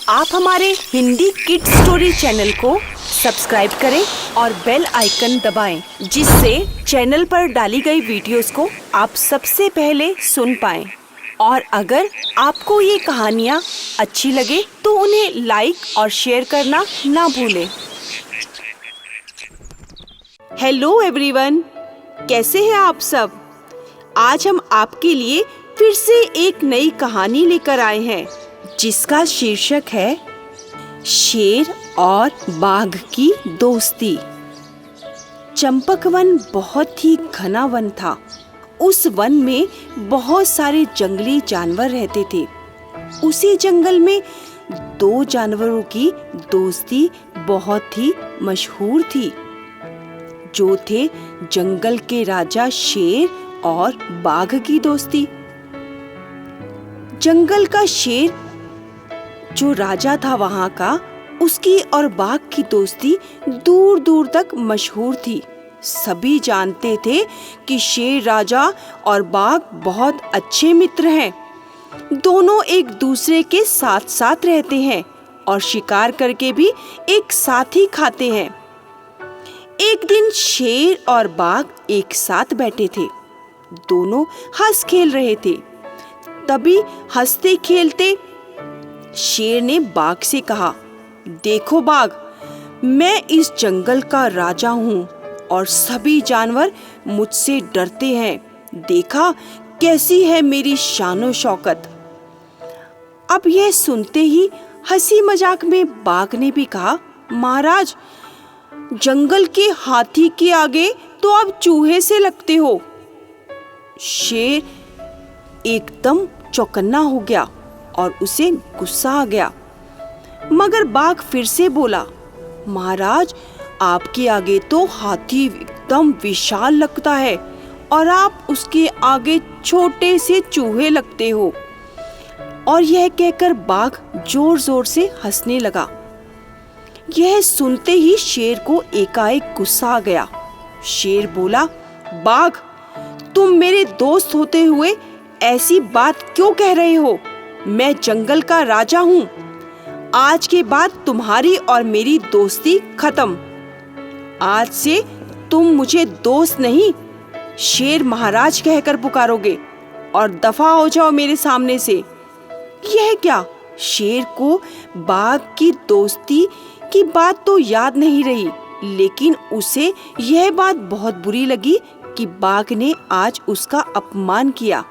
आप हमारे Hindi kids story channel को सब्सक्राइब करें और बेल आइकन दबाएं, जिससे चैनल पर डाली गई वीडियोस को आप सबसे पहले सुन पाएं। और अगर आपको ये कहानियाँ अच्छी लगे तो उन्हें लाइक और शेयर करना ना भूलें। हेलो एवरीवन, कैसे हैं आप सब? आज हम आपके लिए फिर से एक नई कहानी लेकर आए हैं, जिसका शीर्षक है शेर और बाघ की दोस्ती। चंपक वन बहुत ही घना वन था। उस वन में बहुत सारे जंगली जानवर रहते थे। उसी जंगल में दो जानवरों की दोस्ती बहुत ही मशहूर थी, जो थे जंगल के राजा शेर और बाघ की दोस्ती। जंगल का शेर जो राजा था वहाँ का, उसकी और बाघ की दोस्ती दूर दूर तक मशहूर थी। सभी जानते थे कि शेर राजा और बाघ बहुत अच्छे मित्र हैं। दोनों एक दूसरे के साथ साथ रहते हैं और शिकार करके भी एक साथ ही खाते हैं। एक दिन शेर और बाघ एक साथ बैठे थे। दोनों हंस खेल रहे थे। तभी हंसते खेलते शेर ने बाघ से कहा, देखो बाघ, मैं इस जंगल का राजा हूँ और सभी जानवर मुझसे डरते हैं। देखा कैसी है मेरी शानो शौकत। अब यह सुनते ही हंसी मजाक में बाघ ने भी कहा, महाराज, जंगल के हाथी के आगे तो आप चूहे से लगते हो। शेर एकदम चौकन्ना हो गया और उसे गुस्सा आ गया। मगर बाघ फिर से बोला, महाराज, आपके आगे तो हाथी एकदम विशाल लगता है और आप उसके आगे छोटे से चूहे लगते हो। और यह कहकर बाघ जोर जोर से हंसने लगा। यह सुनते ही शेर को एकाएक गुस्सा आ गया। शेर बोला, बाघ, तुम मेरे दोस्त होते हुए ऐसी बात क्यों कह रहे हो? मैं जंगल का राजा हूँ। आज के बाद तुम्हारी और मेरी दोस्ती खत्म। आज से तुम मुझे दोस्त नहीं, शेर महाराज कहकर पुकारोगे और दफा हो जाओ मेरे सामने से। यह क्या? शेर को बाघ की दोस्ती की बात तो याद नहीं रही, लेकिन उसे यह बात बहुत बुरी लगी कि बाघ ने आज उसका अपमान किया।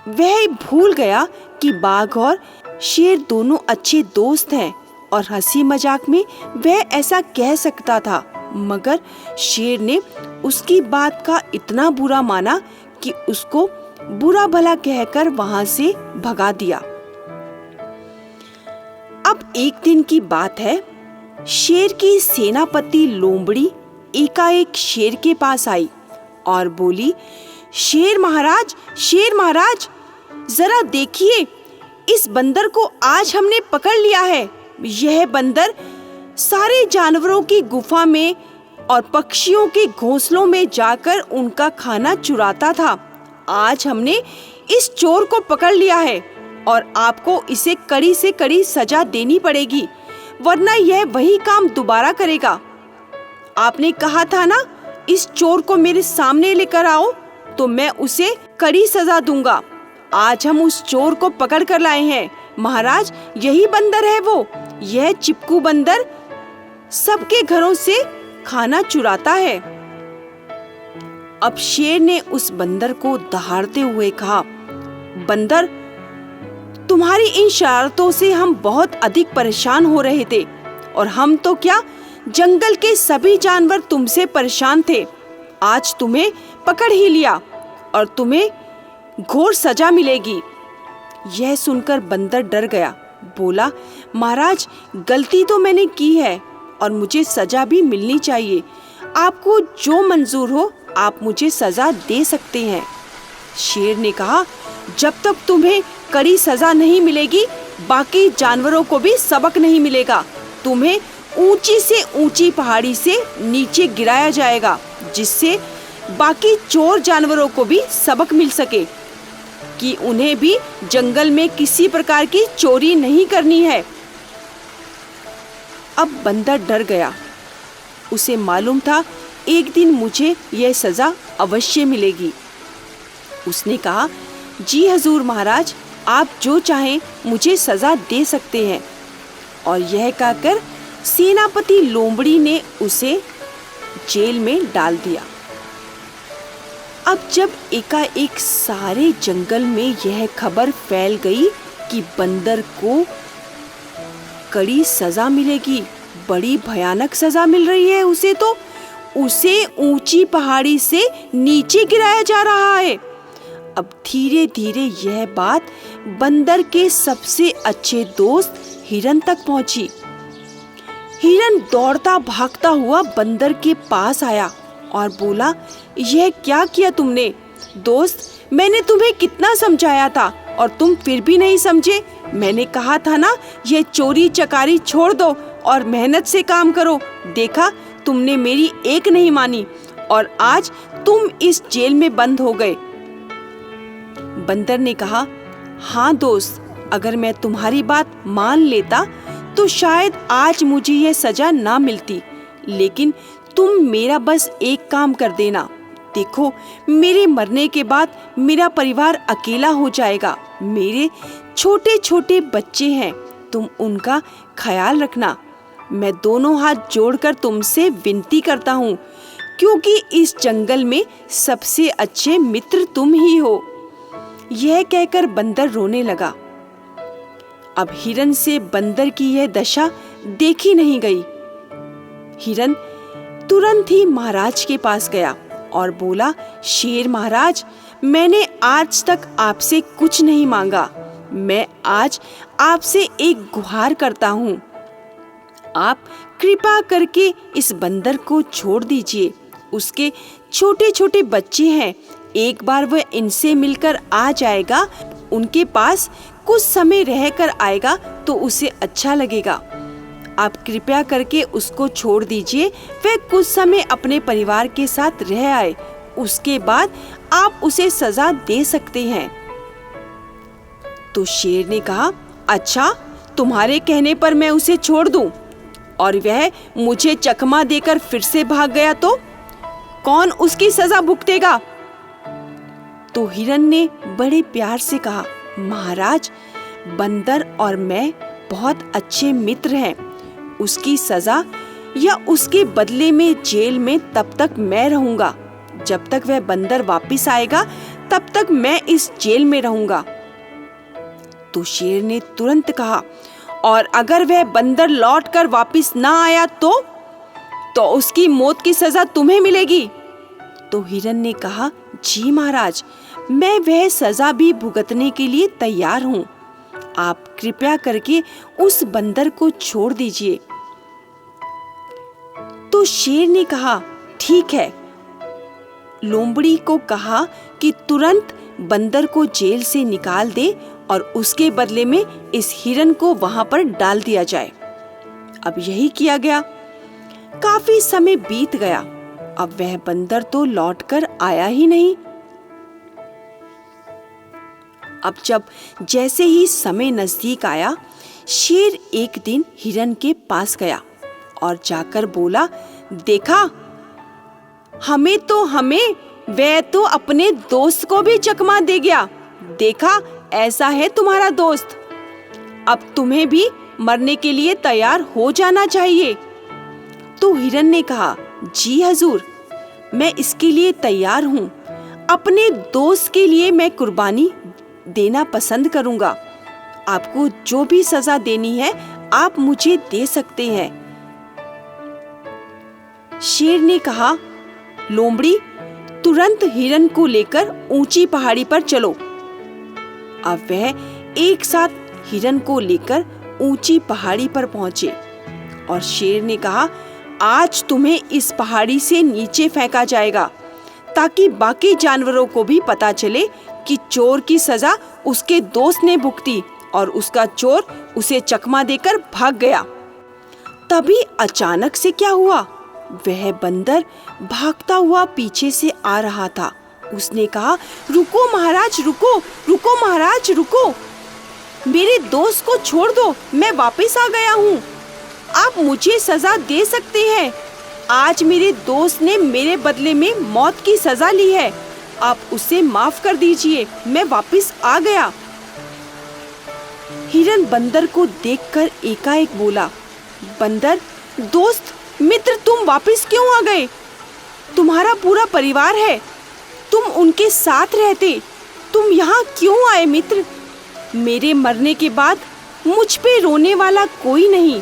वह भूल गया कि बाघ और शेर दोनों अच्छे दोस्त हैं और हंसी मजाक में वह ऐसा कह सकता था। मगर शेर ने उसकी बात का इतना बुरा माना कि उसको बुरा भला कहकर वहां से भगा दिया। अब एक दिन की बात है, शेर की सेनापति लोमड़ी एकाएक शेर के पास आई और बोली, शेर महाराज, जरा देखिए, इस बंदर को आज हमने पकड़ लिया है। यह बंदर सारे जानवरों की गुफा में और पक्षियों के घोंसलों में जाकर उनका खाना चुराता था। आज हमने इस चोर को पकड़ लिया है और आपको इसे कड़ी से कड़ी सजा देनी पड़ेगी, वरना यह वही काम दोबारा करेगा। आपने कहा था ना, इस चोर को मेरे सामने लेकर आओ तो मैं उसे कड़ी सजा दूंगा। आज हम उस चोर को पकड़ कर लाए हैं। महाराज, यही बंदर है वो। यह चिपकू बंदर सबके घरों से खाना चुराता है। अब शेर ने उस बंदर को दहाड़ते हुए कहा, बंदर, तुम्हारी इन शरारतों से हम बहुत अधिक परेशान हो रहे थे और हम तो क्या, जंगल के सभी जानवर तुमसे परेशान थे। आज तुम्हें पकड़ ही लिया और तुम्हें घोर सजा मिलेगी। यह सुनकर बंदर डर गया। बोला, महाराज, गलती तो मैंने की है और मुझे सजा भी मिलनी चाहिए। आपको जो मंजूर हो आप मुझे सजा दे सकते हैं। शेर ने कहा, जब तक तुम्हें कड़ी सजा नहीं मिलेगी, बाकी जानवरों को भी सबक नहीं मिलेगा। तुम्हें ऊंची से ऊंची पहाड़ी से नीचे गिराया जाएगा, जिससे बाकी चोर जानवरों को भी सबक मिल सके। कि उन्हें भी जंगल में किसी प्रकार की चोरी नहीं करनी है। अब बंदर डर गया। उसे मालूम था एक दिन मुझे यह सजा अवश्य मिलेगी। उसने कहा, जी हजूर महाराज, आप जो चाहें मुझे सजा दे सकते हैं। और यह कहकर सेनापति लोमड़ी ने उसे जेल में डाल दिया। अब जब एकाएक सारे जंगल में यह खबर फैल गई कि बंदर को कड़ी सजा मिलेगी, बड़ी भयानक सजा मिल रही है उसे ऊंची पहाड़ी से नीचे गिराया जा रहा है। अब धीरे धीरे यह बात बंदर के सबसे अच्छे दोस्त हिरन तक पहुंची। हिरन दौड़ता भागता हुआ बंदर के पास आया और बोला, यह क्या किया तुमने? दोस्त, मैंने तुम्हें कितना समझाया था और तुम फिर भी नहीं समझे। मैंने कहा था ना, यह चोरी चकारी छोड़ दो और मेहनत से काम करो। देखा, तुमने मेरी एक नहीं मानी और आज तुम इस जेल में बंद हो गए। बंदर ने कहा, हाँ दोस्त, अगर मैं तुम्हारी बात मान लेता तो शायद आज मुझे यह सजा ना मिलती, लेकिन तुम मेरा बस एक काम कर देना। देखो, मेरे मरने के बाद मेरा परिवार अकेला हो जाएगा। मेरे छोटे छोटे बच्चे हैं, तुम उनका ख्याल रखना। मैं दोनों हाथ जोड़कर तुमसे विनती करता हूँ, क्योंकि इस जंगल में सबसे अच्छे मित्र तुम ही हो। यह कहकर बंदर रोने लगा। अब हिरन से बंदर की यह दशा देखी नहीं गई। हिरन तुरंत ही महाराज के पास गया और बोला, शेर महाराज, मैंने आज तक आपसे कुछ नहीं मांगा। मैं आज आपसे एक गुहार करता हूँ। आप कृपा करके इस बंदर को छोड़ दीजिए। उसके छोटे छोटे बच्चे हैं, एक बार वह इनसे मिलकर आ जाएगा, उनके पास कुछ समय रहकर आएगा तो उसे अच्छा लगेगा। आप कृपया करके उसको छोड़ दीजिए। वह कुछ समय अपने परिवार के साथ रह आए, उसके बाद आप उसे सजा दे सकते हैं। तो शेर ने कहा, अच्छा, तुम्हारे कहने पर मैं उसे छोड़ दूं और वह मुझे चकमा देकर फिर से भाग गया तो कौन उसकी सजा भुगतेगा? तो हिरन ने बड़े प्यार से कहा, महाराज, बंदर और मैं बहुत अच्छे मित्र हैं। उसकी सजा या उसके बदले में जेल में तब तक मैं रहूंगा। जब तक वह बंदर वापस आएगा तब तक मैं इस जेल में रहूंगा। तो शेर ने तुरंत कहा, और अगर वह बंदर लौटकर वापस ना आया तो उसकी मौत की सजा तुम्हें मिलेगी। तो हिरन ने कहा, जी महाराज, मैं वह सजा भी भुगतने के लिए तैयार हूँ। आप कृपया करके उस बंदर को छोड़ दीजिए। तो शेर ने कहा, ठीक है। लोमड़ी को कहा कि तुरंत बंदर को जेल से निकाल दे और उसके बदले में इस हिरन को वहां पर डाल दिया जाए। अब यही किया गया। काफी समय बीत गया। अब वह बंदर तो लौटकर आया ही नहीं। अब जब जैसे ही समय नजदीक आया, शेर एक दिन हिरन के पास गया और जाकर बोला, देखा, हमें वह तो अपने दोस्त को भी चकमा दे गया। देखा, ऐसा है तुम्हारा दोस्त। अब तुम्हें भी मरने के लिए तैयार हो जाना चाहिए। तो हिरन ने कहा, जी हजूर, मैं इसके लिए तैयार हूँ। अपने दोस्त के लिए मैं कुर्बानी देना पसंद करूंगा। आपको जो भी सजा देनी है आप मुझे दे सकते हैं। शेर ने कहा, लोमड़ी, तुरंत हिरन को लेकर ऊंची पहाड़ी पर चलो। अब वह एक साथ हिरन को लेकर ऊंची पहाड़ी पर पहुंचे और शेर ने कहा, आज तुम्हें इस पहाड़ी से नीचे फेंका जाएगा ताकि बाकी जानवरों को भी पता चले कि चोर की सजा उसके दोस्त ने भुगती और उसका चोर उसे चकमा देकर भाग गया। तभी अचानक से क्या हुआ? वह बंदर भागता हुआ पीछे से आ रहा था उसने कहा, रुको महाराज, रुको, रुको महाराज, रुको। मेरे दोस्त को छोड़ दो, मैं वापस आ गया हूँ। आप मुझे सजा दे सकते हैं। आज मेरे दोस्त ने मेरे बदले में मौत की सजा ली है। आप उसे माफ कर दीजिए, मैं वापस आ गया। हिरन बंदर को देखकर एकाएक बोला, बंदर दोस्त, मित्र, तुम वापस क्यों आ गए? तुम्हारा पूरा परिवार है, तुम उनके साथ रहते, तुम यहाँ क्यों आए मित्र? मेरे मरने के बाद मुझ पे रोने वाला कोई नहीं,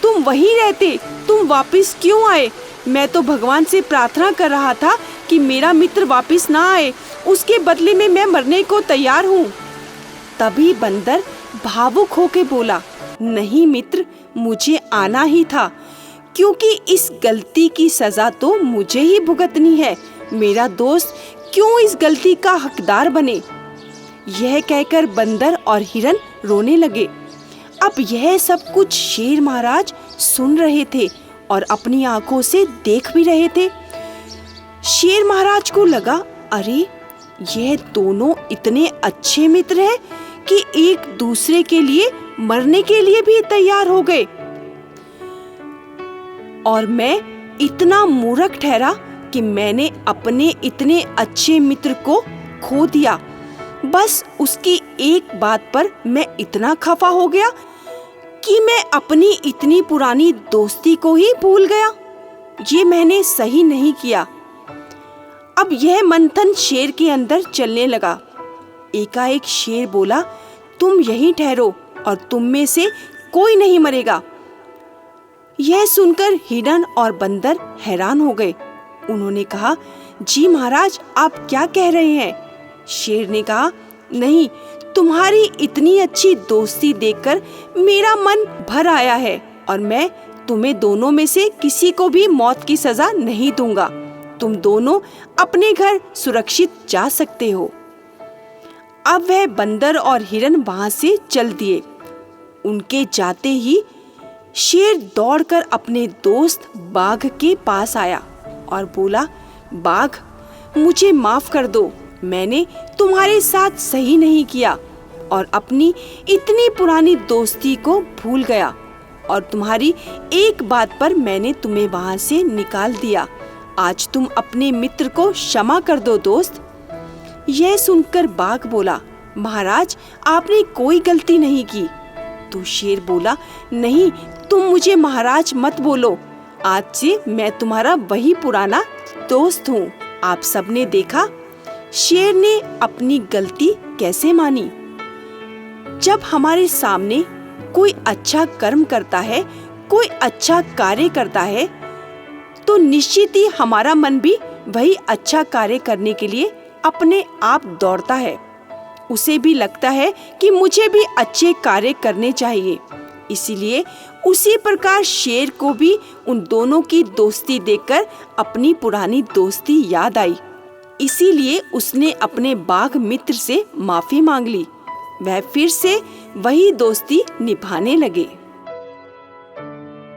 तुम वहीं रहते, तुम वापस क्यों आए? मैं तो भगवान से प्रार्थना कर रहा था कि मेरा मित्र वापस ना आए, उसके बदले में मैं मरने को तैयार हूँ। तभी बंदर भावुक होके बोला, नहीं मित्र, मुझे आना ही था, क्योंकि इस गलती की सजा तो मुझे ही भुगतनी है। मेरा दोस्त क्यों इस गलती का हकदार बने? यह कहकर बंदर और हिरन रोने लगे। अब यह सब कुछ शेर महाराज सुन रहे थे और अपनी आंखों से देख भी रहे थे। शेर महाराज को लगा, अरे यह दोनों इतने अच्छे मित्र हैं कि एक दूसरे के लिए मरने के लिए भी तैयार हो गए, और मैं इतना मूर्ख ठहरा कि मैंने अपने इतने अच्छे मित्र को खो दिया। बस उसकी एक बात पर मैं इतना खफा हो गया कि मैं अपनी इतनी पुरानी दोस्ती को ही भूल गया। ये मैंने सही नहीं किया। अब यह मंथन शेर के अंदर चलने लगा। एकाएक शेर बोला, तुम यहीं ठहरो और तुम में से कोई नहीं मरेगा। यह सुनकर हिरन और बंदर हैरान हो गए। उन्होंने कहा, जी महाराज, आप क्या कह रहे हैं? शेर ने कहा, नहीं, तुम्हारी इतनी अच्छी दोस्ती देखकर मेरा मन भर आया है और मैं तुम्हें दोनों में से किसी को भी मौत की सजा नहीं दूंगा। तुम दोनों अपने घर सुरक्षित जा सकते हो। अब वह बंदर और हिरन वहां से चल दिए। उनके जाते ही शेर दौड़कर अपने दोस्त बाघ के पास आया और बोला, बाघ, मुझे माफ कर दो, मैंने तुम्हारे साथ सही नहीं किया और अपनी इतनी पुरानी दोस्ती को भूल गया, और तुम्हारी एक बात पर मैंने तुम्हें वहां से निकाल दिया। आज तुम अपने मित्र को क्षमा कर दो दोस्त। यह सुनकर बाघ बोला, महाराज, आपने कोई गलती नहीं की। तो शेर बोला, नहीं, तुम मुझे महाराज मत बोलो, आज से मैं तुम्हारा वही पुराना दोस्त हूँ। आप सबने देखा शेर ने अपनी गलती कैसे मानी। जब हमारे सामने कोई अच्छा कर्म करता है, कोई अच्छा कार्य करता है, तो निश्चित ही हमारा मन भी वही अच्छा कार्य करने के लिए अपने आप दौड़ता है। उसे भी लगता है कि मुझे भी अच्छे कार्य करने चाहिए। इसीलिए उसी प्रकार शेर को भी उन दोनों की दोस्ती देखकर अपनी पुरानी दोस्ती याद आई। इसीलिए उसने अपने बाघ मित्र से माफी मांग ली। वह फिर से वही दोस्ती निभाने लगे।